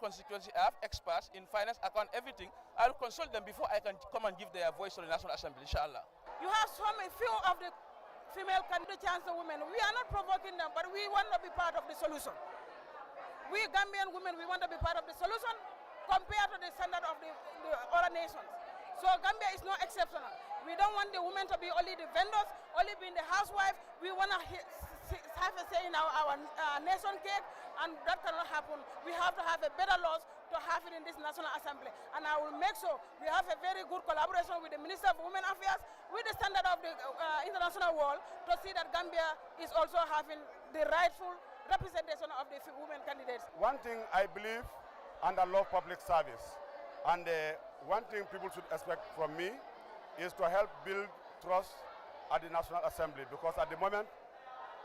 constituency, I have experts in finance, account, everything. I'll consult them before I can come and give their voice to the National Assembly, inshallah. You have so many few of the female candidates and women. We are not provoking them, but we want to be part of the solution. We Gambian women, we want to be part of the solution compared to the standard of the other nations. So Gambia is no exceptional. We don't want the women to be only the vendors, only being the housewife. We want to have a say in our nation cake, and that cannot happen. We have to have a better laws to have it in this National Assembly. And I will make sure we have a very good collaboration with the Minister of Women Affairs, with the standard of the international world, to see that Gambia is also having the rightful representation of the women candidates. One thing I believe and I love public service, and one thing people should expect from me is to help build trust at the National Assembly, because at the moment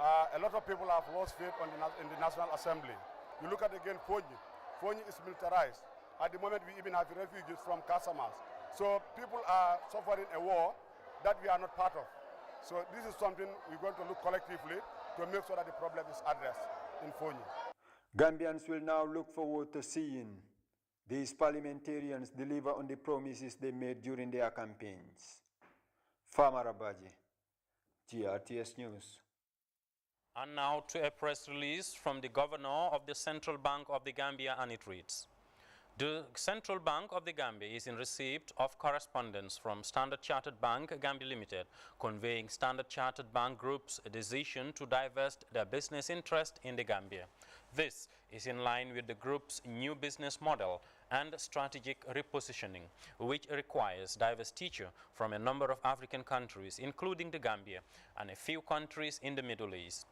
a lot of people have lost faith in the National Assembly. You look at again Fonyi. Fonyi is militarized. At the moment we even have refugees from Casamas. So people are suffering a war that we are not part of. So this is something we're going to look collectively to make sure that the problem is addressed in Fonyi. Gambians will now look forward to seeing these parliamentarians deliver on the promises they made during their campaigns. Farmer Abaji, GRTS News. And now to a press release from the Governor of the Central Bank of the Gambia, and it reads: the Central Bank of the Gambia is in receipt of correspondence from Standard Chartered Bank Gambia Limited conveying Standard Chartered Bank Group's decision to divest their business interest in the Gambia. This is in line with the group's new business model and strategic repositioning, which requires divestiture from a number of African countries, including the Gambia and a few countries in the Middle East.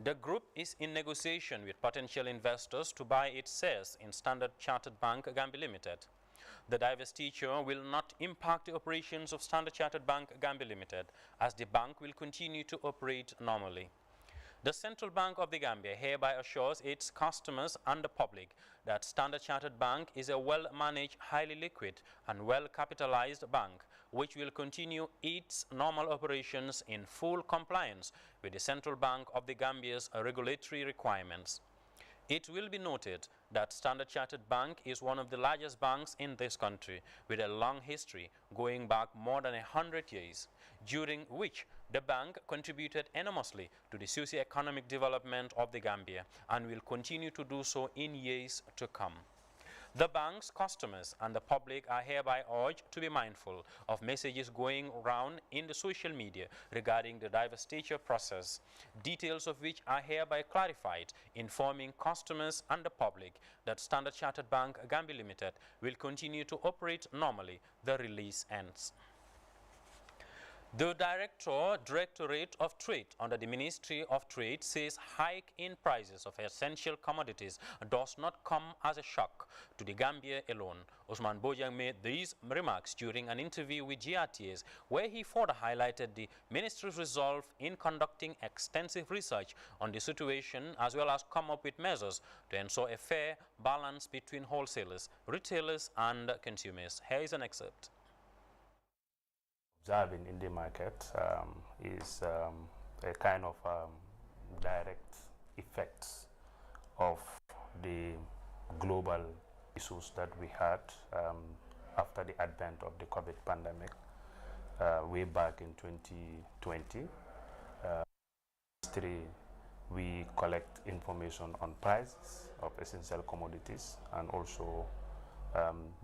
The group is in negotiation with potential investors to buy its shares in Standard Chartered Bank Gambia Limited. The divestiture will not impact the operations of Standard Chartered Bank Gambia Limited, as the bank will continue to operate normally. The Central Bank of the Gambia hereby assures its customers and the public that Standard Chartered Bank is a well-managed, highly liquid and well-capitalized bank, which will continue its normal operations in full compliance with the Central Bank of the Gambia's regulatory requirements. It will be noted that Standard Chartered Bank is one of the largest banks in this country, with a long history going back more than 100 years, during which the bank contributed enormously to the socio-economic development of the Gambia and will continue to do so in years to come. The bank's customers and the public are hereby urged to be mindful of messages going around in the social media regarding the divestiture process, details of which are hereby clarified, informing customers and the public that Standard Chartered Bank Gambia Limited will continue to operate normally. The release ends. The Directorate of Trade under the Ministry of Trade says hike in prices of essential commodities does not come as a shock to the Gambia alone. Osman Bojang made these remarks during an interview with GRTS, where he further highlighted the ministry's resolve in conducting extensive research on the situation, as well as come up with measures to ensure a fair balance between wholesalers, retailers and consumers. Here is an excerpt. Observing in the market is a kind of direct effects of the global issues that we had after the advent of the COVID pandemic way back in 2020. We collect information on prices of essential commodities and also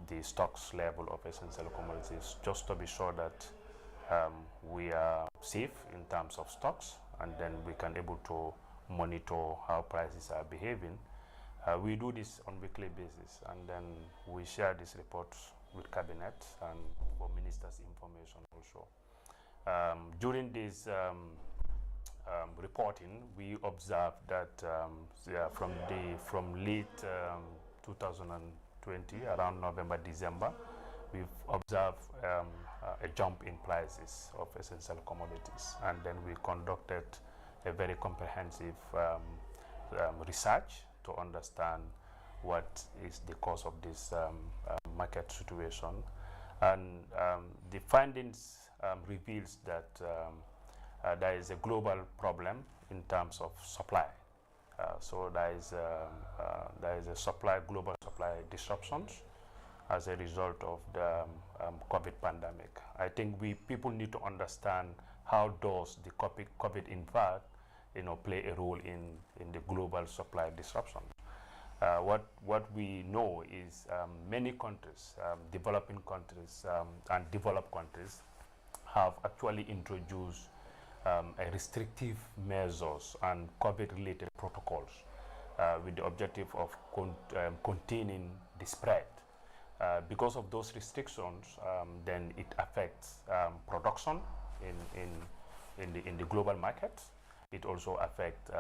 the stocks level of essential commodities, just to be sure that we are safe in terms of stocks, and then we can able to monitor how prices are behaving. We do this on weekly basis, and then we share this report with cabinet and for ministers' information also. During this reporting, we observed that from late 2020, around November, December, we've observed a jump in prices of essential commodities, and then we conducted a very comprehensive research to understand what is the cause of this market situation, and the findings reveals that there is a global problem in terms of supply, So there is a global supply disruptions as a result of the COVID pandemic. I think people need to understand how does the COVID in fact, play a role in the global supply disruption. What we know is many countries, developing countries and developed countries, have actually introduced a restrictive measures and COVID-related protocols with the objective of containing the spread. Because of those restrictions, then it affects production in the global market. It also affects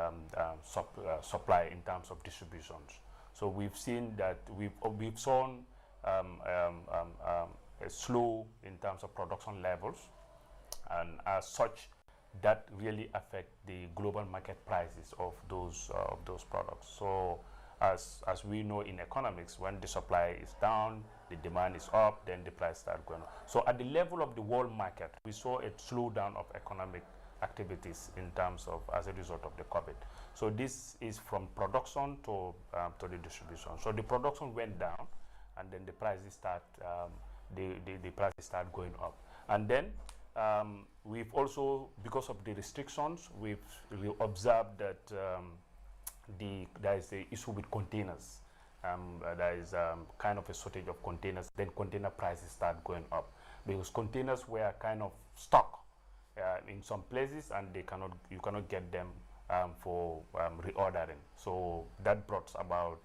supply in terms of distributions. So we've seen that we've shown a slow in terms of production levels, and as such, that really affect the global market prices of those products. So as we know in economics, when the supply is down, the demand is up, then the price start going up. So at the level of the world market, we saw a slowdown of economic activities in terms of as a result of the COVID. So this is from production to the distribution. So the production went down, and then the prices start going up. And then we've also, because of the restrictions, we've observed that there is the issue with containers. There is kind of a shortage of containers. Then container prices start going up because containers were kind of stuck in some places, and you cannot get them for reordering. So that brought about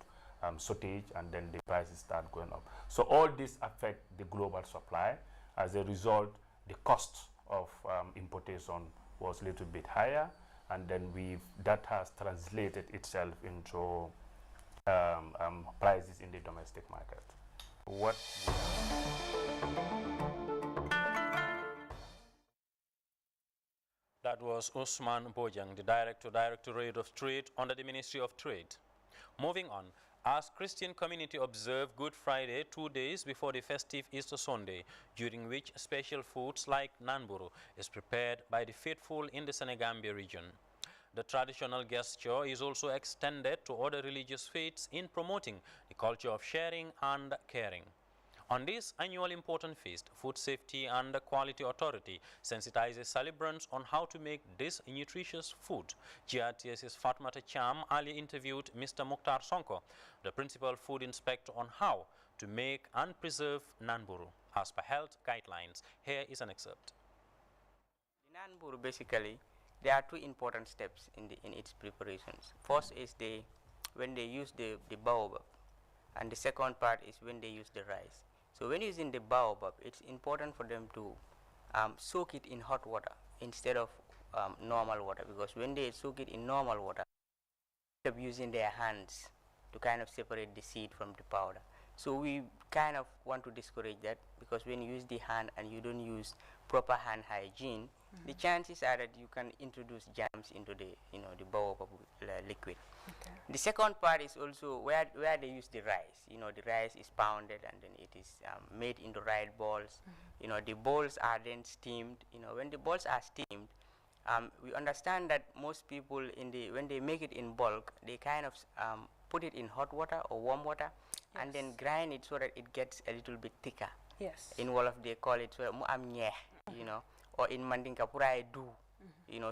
shortage, and then the prices start going up. So all this affect the global supply. As a result, the cost of importation was a little bit higher, and then that has translated itself into prices in the domestic market. That was Usman Bojang, the Directorate of Trade under the Ministry of Trade. Moving on, as Christian community observe Good Friday 2 days before the festive Easter Sunday, during which special foods like nanburu is prepared by the faithful in the Senegambia region. The traditional gesture is also extended to other religious faiths in promoting the culture of sharing and caring. On this annual important feast, Food Safety and Quality Authority sensitizes celebrants on how to make this nutritious food. GRTS's Fatmata Cham earlier interviewed Mr. Mukhtar Sonko, the Principal Food Inspector, on how to make and preserve nanburu as per health guidelines. Here is an excerpt. The nanburu, basically, there are two important steps in its preparations. First is when they use the baobab, and the second part is when they use the rice. So when using the baobab, it's important for them to soak it in hot water instead of normal water, because when they soak it in normal water, they end up using their hands to kind of separate the seed from the powder. So we kind of want to discourage that, because when you use the hand and you don't use proper hand hygiene, the chances are that you can introduce germs into the the baobab liquid. Okay. The second part is also where they use the rice. The rice is pounded, and then it is made into right balls. The balls are then steamed. When the balls are steamed, we understand that most people when they make it in bulk, they kind of put it in hot water or warm water, yes, and then grind it so that it gets a little bit thicker. Yes. In Wolof they call it mu am ñeex, or in Mandinka puray do.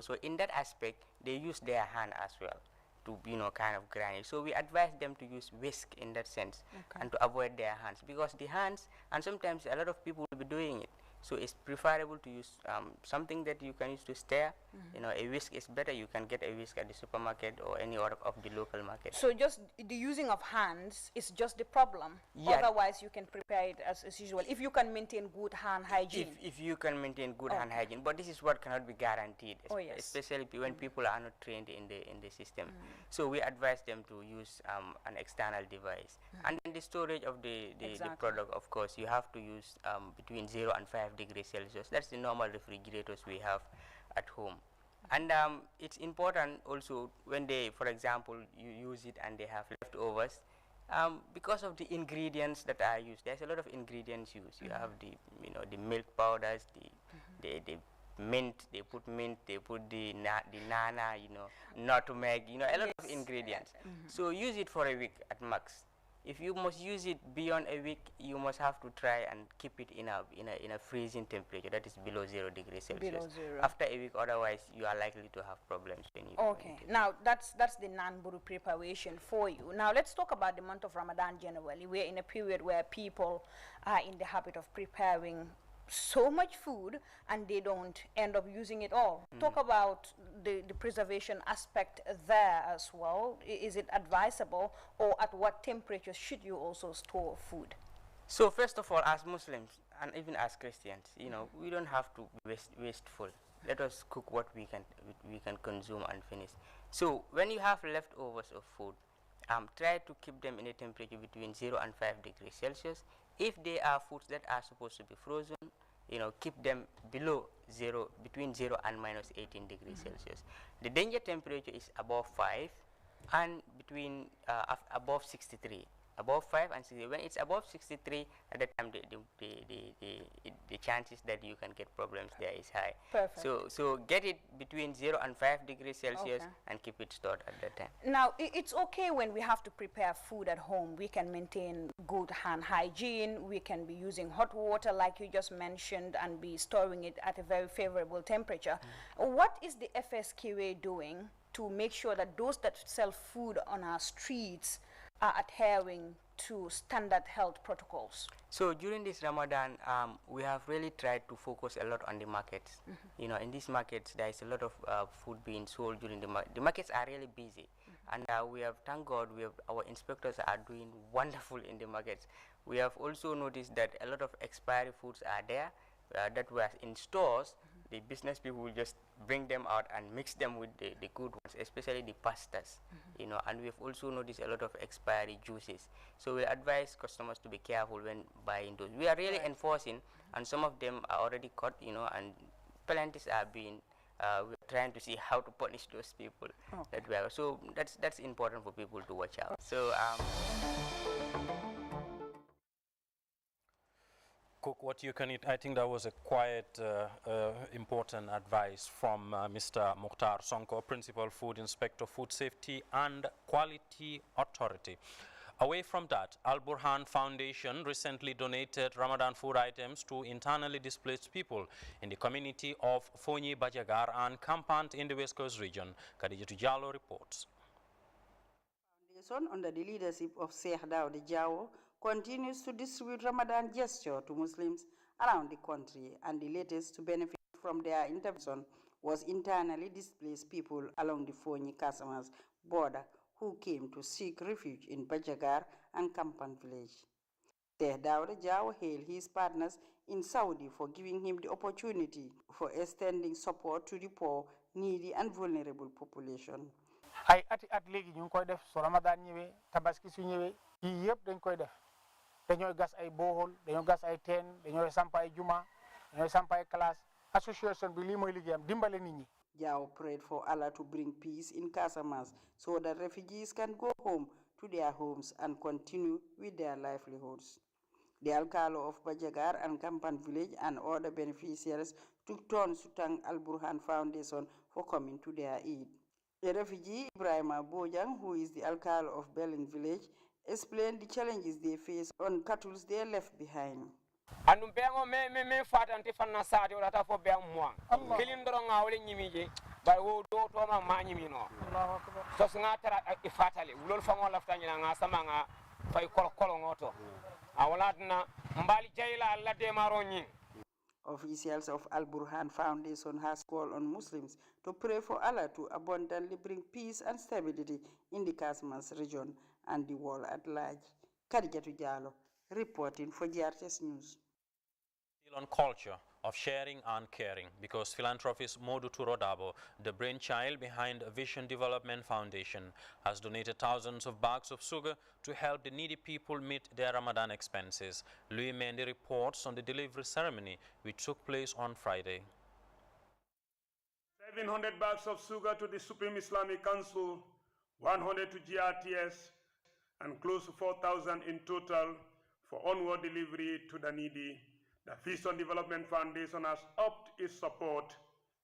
So in that aspect, they use their hand as well to kind of grind it. So we advise them to use whisk in that sense, okay, and to avoid their hands, because the hands, and sometimes a lot of people will be doing it. So it's preferable to use something that you can use to stir. A whisk is better. You can get a whisk at the supermarket or any other of the local market. So just the using of hands is just the problem. Yeah. Otherwise, you can prepare it as usual if you can maintain good hand hygiene. If you can maintain good hand hygiene, but this is what cannot be guaranteed, especially when people are not trained in the system. So we advise them to use an external device, and then the storage of the product. Of course, you have to use between 0 and 5 degrees Celsius. That's the normal refrigerators we have at home. And it's important also when they, for example, you use it and they have leftovers, because of the ingredients that are used. There's a lot of ingredients used. You have the milk powders, the mint, they put the nana, nutmeg, a lot of ingredients. So use it for a week at max. If you must use it beyond a week, you must have to try and keep it in a freezing temperature, that is below 0 degrees Celsius. Below 0. After a week, otherwise you are likely to have problems when you. Okay, now that's the nanburu preparation for you. Now let's talk about the month of Ramadan generally. We're in a period where people are in the habit of preparing so much food and they don't end up using it all. Talk about the preservation aspect there as well. Is it advisable, or at what temperature should you also store food? So first of all, as Muslims and even as Christians, we don't have to be wasteful. Let us cook what we can consume and finish. So when you have leftovers of food, try to keep them in a temperature between 0 and 5 degrees Celsius. If they are foods that are supposed to be frozen, keep them below 0, between 0 and minus 18 degrees Celsius. The danger temperature is above 5 and between above 63. Above 5 and 63. When it's above 63, at that time the chances that you can get problems there is high. Perfect. So get it between 0 and 5 degrees Celsius and keep it stored at that time. Now, it's okay when we have to prepare food at home. We can maintain good hand hygiene. We can be using hot water like you just mentioned and be storing it at a very favorable temperature. What is the FSQA doing to make sure that those that sell food on our streets are adhering to standard health protocols? So during this Ramadan, we have really tried to focus a lot on the markets. In these markets, there is a lot of food being sold during the markets are really busy. And we have, thank God, our inspectors are doing wonderful in the markets. We have also noticed that a lot of expiry foods are there that were in stores. The business people will just bring them out and mix them with the good ones, especially the pastas, and we've also noticed a lot of expiry juices. So we advise customers to be careful when buying those. We are really enforcing, and some of them are already caught, and penalties are being, we're trying to see how to punish those people that we are. So that's important for people to watch out. So cook what you can eat. I think that was a quite important advice from Mr. Mukhtar Sonko, Principal Food Inspector, Food Safety and Quality Authority. Away from that, Al Burhan Foundation recently donated Ramadan food items to internally displaced people in the community of Fonyi Bajagar and Kampant in the West Coast region. Khadijatu Jallo reports. Foundation, under the leadership of Sheikh Daudi Jawo, continues to distribute Ramadan gesture to Muslims around the country, and the latest to benefit from their intervention was internally displaced people along the Fonyi-Casamance border who came to seek refuge in Bajagar and Kampan village. Sheikh Daudi Jawo hailed his partners in Saudi for giving him the opportunity for extending support to the poor, needy and vulnerable population. ay at léegi ñu ngi koy def so Ramadan ñëwee tabaski su ñëwee yii yëpp dañ koy def dañooy gas ay bohol dañoo gas ay teen dañooy samp ay juma dañooy samp ay classe association bi lii mooy liggéeyam dimbale nit ñi. Jawo prayed for Allah to bring peace in Casamance so that refugees can go home to their homes and continue with their livelihoods. The Alcalo of Bajagar and Kampan village and other beneficiaries took turns to thank Al Burhan Foundation for coming to their aid. The refugee Ibrahima Bojang, who is the Alcalo of Berlin village, explained the challenges they face on cattle they left behind. Andum bengo me fatanti fanna sati wala ta fo beng mo kilin doro ngawle nyimije ba wo do to ma nyimino Allahu akbar so singa tara e fatale lol fa ngol lafta nyina nga sama nga fay kolo ngoto awala dina mbali jayla alla de maro nyin. Officials of Al Burhan Foundation has called on Muslims to pray for Allah to abundantly bring peace and stability in the Casamance region and the world at large. Khadijatu Jallo, reporting for GRTS News. On culture of sharing and caring, because philanthropist Modu Turodabo, the brainchild behind Vision Development Foundation, has donated thousands of bags of sugar to help the needy people meet their Ramadan expenses. Louis Mendy reports on the delivery ceremony which took place on Friday. 700 bags of sugar to the Supreme Islamic Council, 100 to GRTS, and close to 4,000 in total for onward delivery to the needy. The Vision Development Foundation has upped its support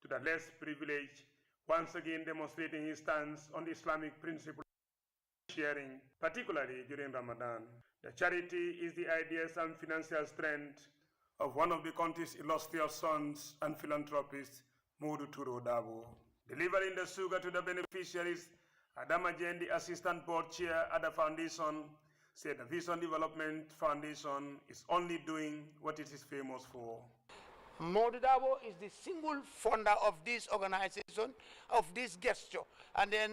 to the less privileged, once again demonstrating his stance on the Islamic principle of sharing, particularly during Ramadan. The charity is the ideas and financial strength of one of the country's illustrious sons and philanthropists, Modu Turo Dabo. Delivering the sugar to the beneficiaries, Adama Jain, the assistant board chair at the foundation, said the Vision Development Foundation is only doing what it is famous for. Modu Dabo is the single founder of this organization, of this gesture. And then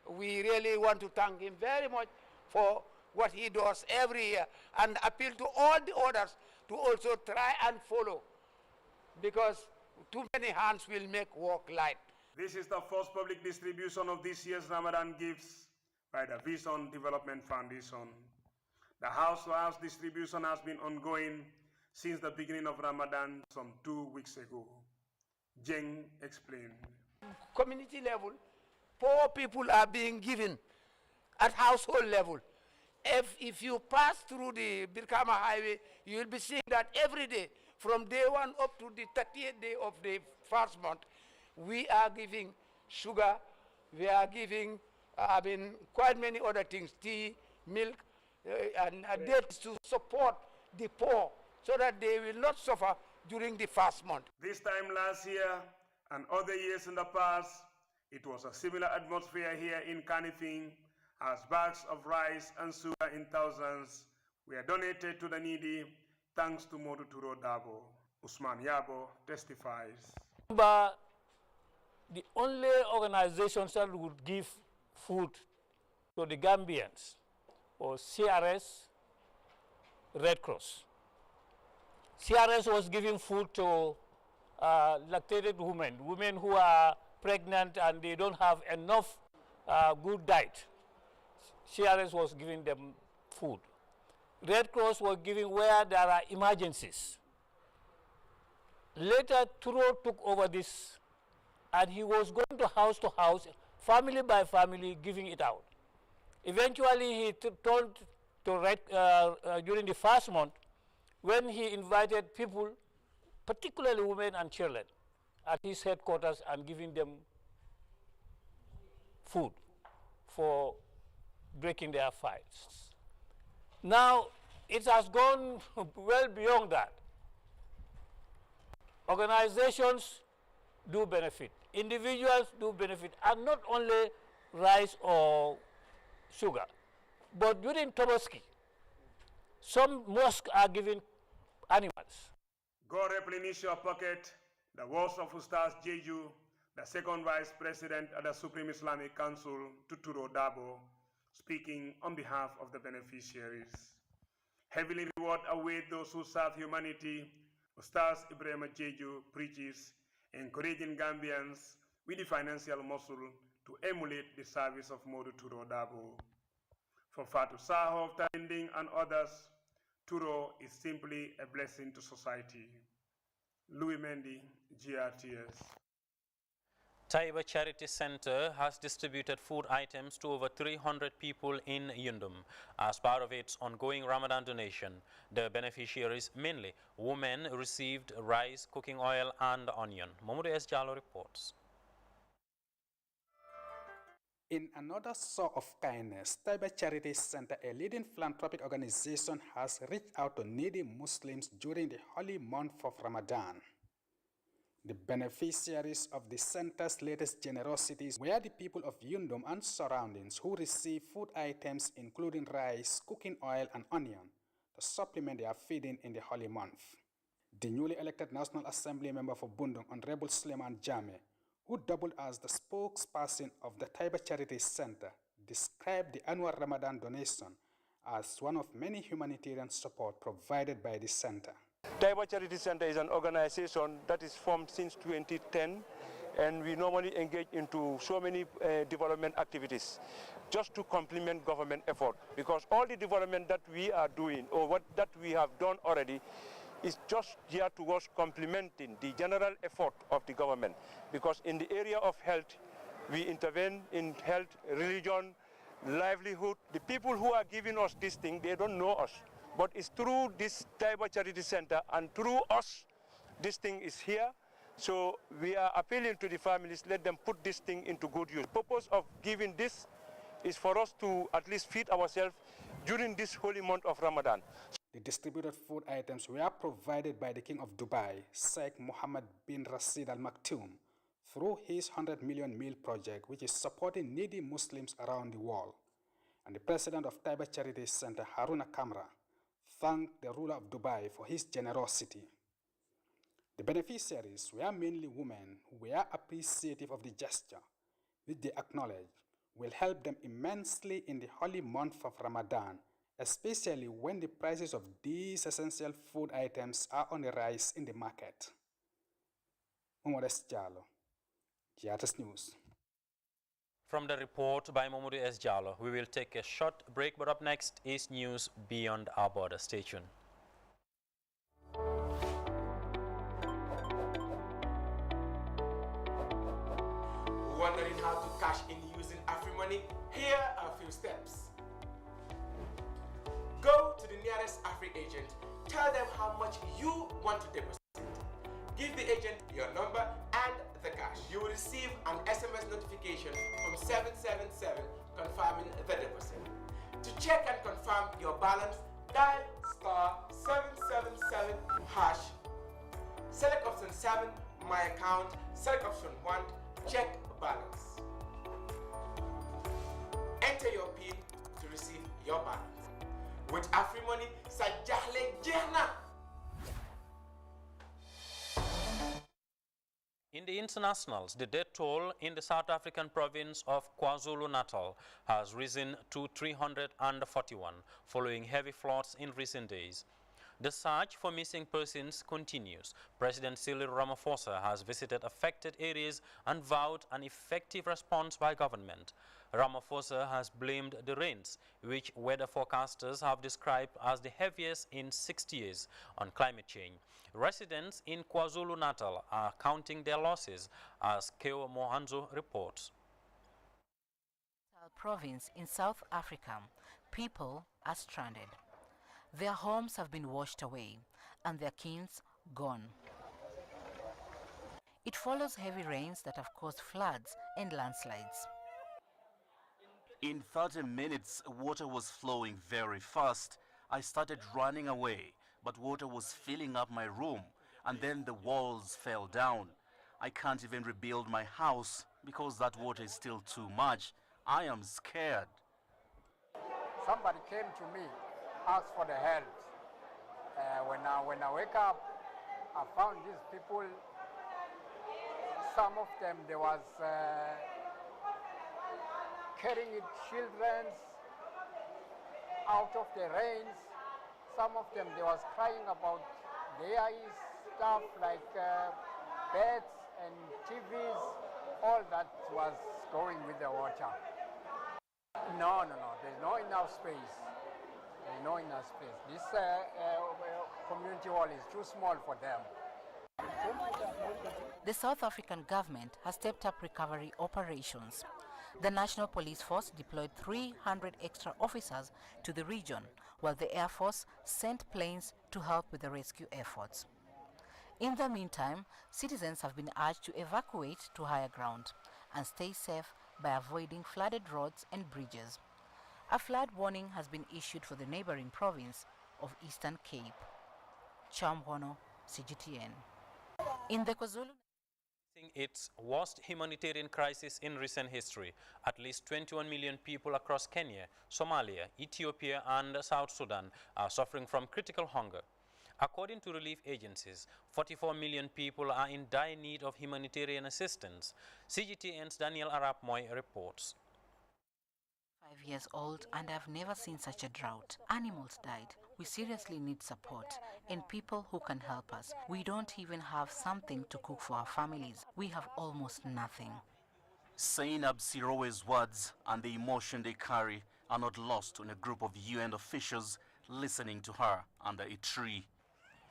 we really want to thank him very much for what he does every year and appeal to all the others to also try and follow, because too many hands will make work light. This is the first public distribution of this year's Ramadan gifts by the Vision Development Foundation. The house-to-house distribution has been ongoing since the beginning of Ramadan some 2 weeks ago. Jeng explained. Community level, poor people are being given at household level. If you pass through the Birkama Highway, you will be seeing that every day, from day 1 up to the 30th day of the first month, we are giving sugar, we are giving, quite many other things, tea, milk, and dates to support the poor so that they will not suffer during the fast month. This time last year and other years in the past, it was a similar atmosphere here in Kanifing, as bags of rice and sugar in thousands were donated to the needy thanks to Modu Turo Dabo. Usman Yabo testifies. The only organizations that would give food to the Gambians was CRS, Red Cross. CRS was giving food to lactated women who are pregnant and they don't have enough good diet. CRS was giving them food. Red Cross was giving where there are emergencies. Later, Turo took over this, and he was going to house, family by family, giving it out. Eventually, he turned to during the first month, when he invited people, particularly women and children, at his headquarters and giving them food for breaking their fasts. Now, it has gone well beyond that. Organizations do benefit. Individuals do benefit, and not only rice or sugar. But during Toboski, some mosques are giving animals. Go replenish your pocket. The words of Ustaz Jeju, the second vice president at the Supreme Islamic Council, Tuturo Dabo, speaking on behalf of the beneficiaries. Heavily reward await those who serve humanity. Ustaz Ibrahim Jeju preaches, encouraging Gambians with the financial muscle to emulate the service of Modu Turo Dabo. For Fatu Saho, Tanding and others, Turo is simply a blessing to society. Louis Mendy, GRTS. Taiba Charity Center has distributed food items to over 300 people in Yundum. As part of its ongoing Ramadan donation, the beneficiaries, mainly women, received rice, cooking oil and onion. Momodu S. Jallo reports. In another show of kindness, Taiba Charity Center, a leading philanthropic organization, has reached out to needy Muslims during the holy month of Ramadan. The beneficiaries of the center's latest generosities were the people of Yundum and surroundings who received food items including rice, cooking oil, and onion to supplement their feeding in the holy month. The newly elected National Assembly member for Bundung, Honorable Suleiman Jame, who doubled as the spokesperson of the Taiba Charity Center, described the annual Ramadan donation as one of many humanitarian support provided by the center. Taiba Charity Center is an organization that is formed since 2010, and we normally engage into so many development activities just to complement government effort, because all the development that we are doing or that we have done already is just here towards complementing the general effort of the government, because in the area of health, we intervene in health, religion, livelihood. The people who are giving us this thing, they don't know us. But it's through this Taiba Charity Center and through us, this thing is here, So we are appealing to the families, let them put this thing into good use. The purpose of giving this is for us to at least feed ourselves during this holy month of Ramadan. The distributed food items were provided by the King of Dubai, Sheikh Mohammed bin Rashid Al Maktoum, through his 100 million meal project, which is supporting needy Muslims around the world. And the president of Taiba Charity Center, Haruna Kamra, thanked the ruler of Dubai for his generosity. The beneficiaries were mainly women who were appreciative of the gesture, which they acknowledge will help them immensely in the holy month of Ramadan, especially when the prices of these essential food items are on the rise in the market. Umores Jalo, GRTS News. From the report by Momodu S. Jallo, we will take a short break, but up next is news beyond our border. Stay tuned. Wondering how to cash in using AfriMoney? Here are a few steps. Go to the nearest Afri agent, tell them how much you want to deposit. Give the agent your number and the cash. You will receive an SMS notification from 777 confirming the deposit. To check and confirm your balance, dial *777#. Select option 7, My Account. Select option 1, Check Balance. Enter your PIN to receive your balance. With AfriMoney, sa jahle jehna. In the internationals, the death toll in the South African province of KwaZulu-Natal has risen to 341 following heavy floods in recent days. The search for missing persons continues. President Cyril Ramaphosa has visited affected areas and vowed an effective response by government. Ramaphosa has blamed the rains, which weather forecasters have described as the heaviest in 60 years, on climate change. Residents in KwaZulu-Natal are counting their losses, as Keo Mohanzo reports. Province in South Africa, people are stranded. Their homes have been washed away and their kins gone. It follows heavy rains that have caused floods and landslides. In 30 minutes, water was flowing very fast. I started running away, but water was filling up my room, and then the walls fell down. I can't even rebuild my house because that water is still too much. I am scared. Somebody came to me, asked for the help. When I wake up, I found these people. Some of them, there was carrying children out of the rains. Some of them, they was crying about their stuff like beds and TVs. All that was going with the water. No, there's no enough space. There's no enough space. This community hall is too small for them. The South African government has stepped up recovery operations. The National Police Force deployed 300 extra officers to the region, while the Air Force sent planes to help with the rescue efforts. In the meantime, citizens have been urged to evacuate to higher ground and stay safe by avoiding flooded roads and bridges. A flood warning has been issued for the neighboring province of Eastern Cape. Chamwono, CGTN. In the KwaZulu its worst humanitarian crisis in recent history. At least 21 million people across Kenya, Somalia, Ethiopia and South Sudan are suffering from critical hunger. According to relief agencies, 44 million people are in dire need of humanitarian assistance. CGTN's Daniel Arap Moy reports. 5 years old and I've never seen such a drought. Animals died. We seriously need support and people who can help us. We don't even have something to cook for our families. We have almost nothing. Zainab Sirowe's words and the emotion they carry are not lost on a group of UN officials listening to her under a tree.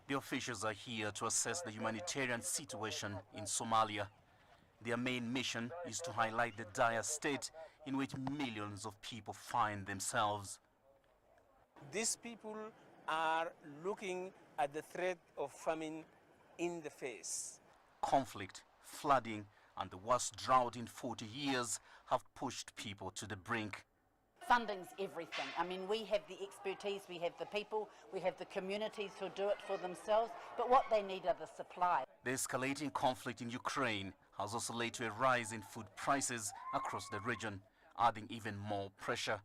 The officials are here to assess the humanitarian situation in Somalia. Their main mission is to highlight the dire state in which millions of people find themselves. These people are looking at the threat of famine in the face. Conflict, flooding, and the worst drought in 40 years have pushed people to the brink. Funding's everything. I mean, we have the expertise, we have the people, we have the communities who do it for themselves, but what they need are the supply. The escalating conflict in Ukraine has also led to a rise in food prices across the region, adding even more pressure.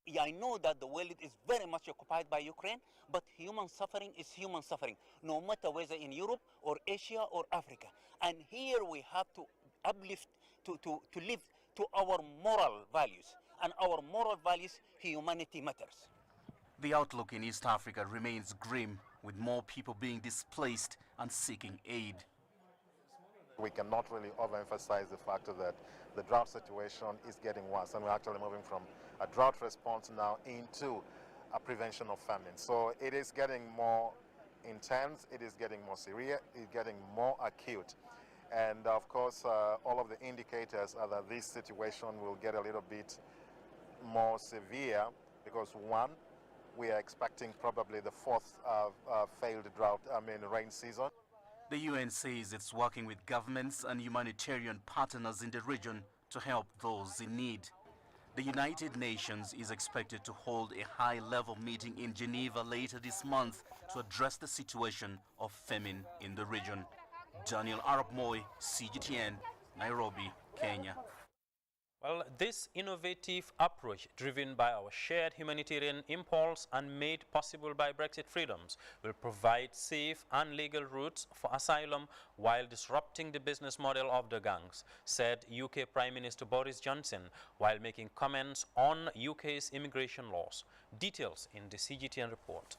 Yeah, I know that the world is very much occupied by Ukraine, but human suffering is human suffering, no matter whether in Europe or Asia or Africa. And here we have to uplift, to live to our moral values. And our moral values, humanity matters. The outlook in East Africa remains grim, with more people being displaced and seeking aid. We cannot really overemphasize the fact that the drought situation is getting worse, and we're actually moving from a drought response now into a prevention of famine. So it is getting more intense, it is getting more severe, it's getting more acute. And of course, all of the indicators are that this situation will get a little bit more severe because, one, we are expecting probably the fourth failed rain season. The UN says it's working with governments and humanitarian partners in the region to help those in need. The United Nations is expected to hold a high-level meeting in Geneva later this month to address the situation of famine in the region. Daniel Arap Moy, CGTN, Nairobi, Kenya. Well, this innovative approach, driven by our shared humanitarian impulse and made possible by Brexit freedoms, will provide safe and legal routes for asylum while disrupting the business model of the gangs, said UK Prime Minister Boris Johnson while making comments on UK's immigration laws. Details in the CGTN report.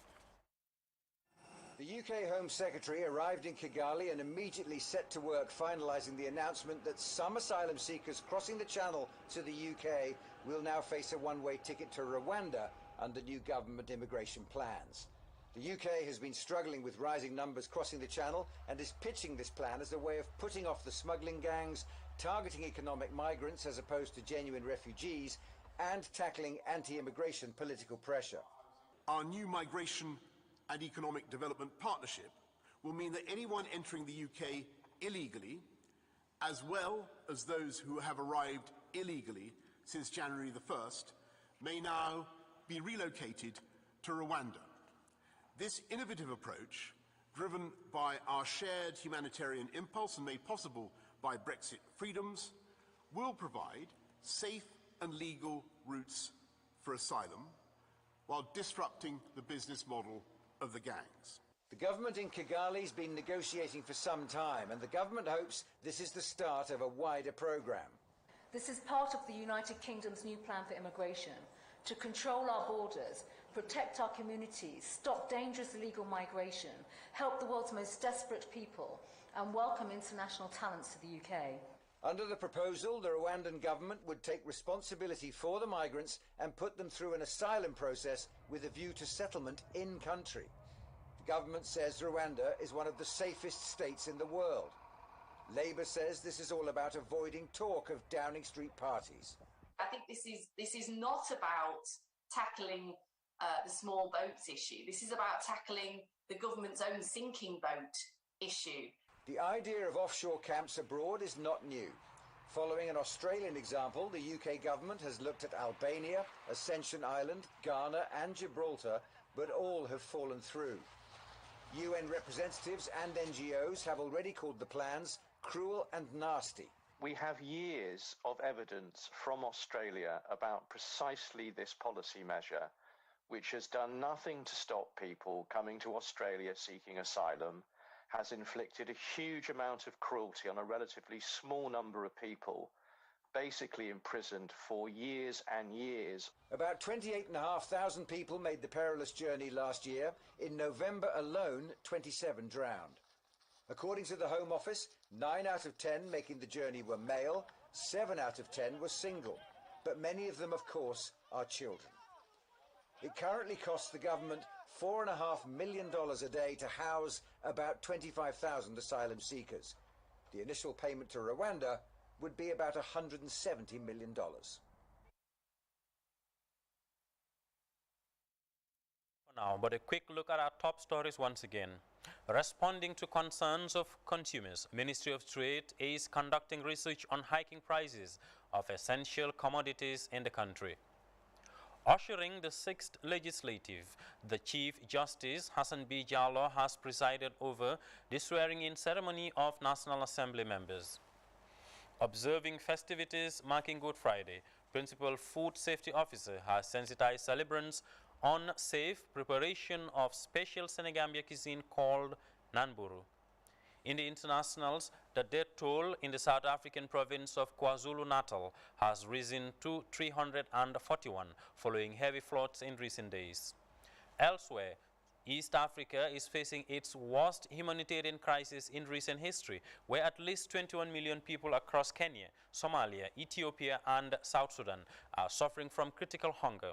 The UK Home Secretary arrived in Kigali and immediately set to work finalising the announcement that some asylum seekers crossing the Channel to the UK will now face a one-way ticket to Rwanda under new government immigration plans. The UK has been struggling with rising numbers crossing the Channel and is pitching this plan as a way of putting off the smuggling gangs, targeting economic migrants as opposed to genuine refugees, and tackling anti-immigration political pressure. Our new migration and economic development partnership will mean that anyone entering the UK illegally, as well as those who have arrived illegally since January the 1st, may now be relocated to Rwanda. This innovative approach, driven by our shared humanitarian impulse and made possible by Brexit freedoms, will provide safe and legal routes for asylum while disrupting the business model of the gangs. The government in Kigali has been negotiating for some time, and the government hopes this is the start of a wider programme. This is part of the United Kingdom's new plan for immigration, to control our borders, protect our communities, stop dangerous illegal migration, help the world's most desperate people, and welcome international talents to the UK. Under the proposal, the Rwandan government would take responsibility for the migrants and put them through an asylum process with a view to settlement in country. The government says Rwanda is one of the safest states in the world. Labour says this is all about avoiding talk of Downing Street parties. I think this is not about tackling the small boats issue. This is about tackling the government's own sinking boat issue. The idea of offshore camps abroad is not new. Following an Australian example, the UK government has looked at Albania, Ascension Island, Ghana and Gibraltar, but all have fallen through. UN representatives and NGOs have already called the plans cruel and nasty. We have years of evidence from Australia about precisely this policy measure, which has done nothing to stop people coming to Australia seeking asylum, has inflicted a huge amount of cruelty on a relatively small number of people, basically imprisoned for years and years. About 28,500 people made the perilous journey last year. In November alone, 27 drowned. According to the Home Office, 9 out of 10 making the journey were male, 7 out of 10 were single, but many of them, of course, are children. It currently costs the government $4.5 million a day to house about 25,000 asylum seekers. The initial payment to Rwanda would be about $170 million. Now, but a quick look at our top stories once again. Responding to concerns of consumers, Ministry of Trade is conducting research on hiking prices of essential commodities in the country. Ushering the 6th Legislative, the Chief Justice Hassan B. Jallow has presided over the swearing-in ceremony of National Assembly members. Observing festivities marking Good Friday, Principal Food Safety Officer has sensitized celebrants on safe preparation of special Senegambia cuisine called Nanburu. In the internationals, the death toll in the South African province of KwaZulu-Natal has risen to 341 following heavy floods in recent days. Elsewhere, East Africa is facing its worst humanitarian crisis in recent history, where at least 21 million people across Kenya, Somalia, Ethiopia, and South Sudan are suffering from critical hunger.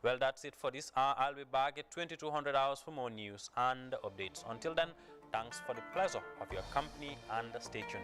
Well, that's it for this hour. I'll be back at 2200 hours for more news and updates. Until then, thanks for the pleasure of your company and stay tuned.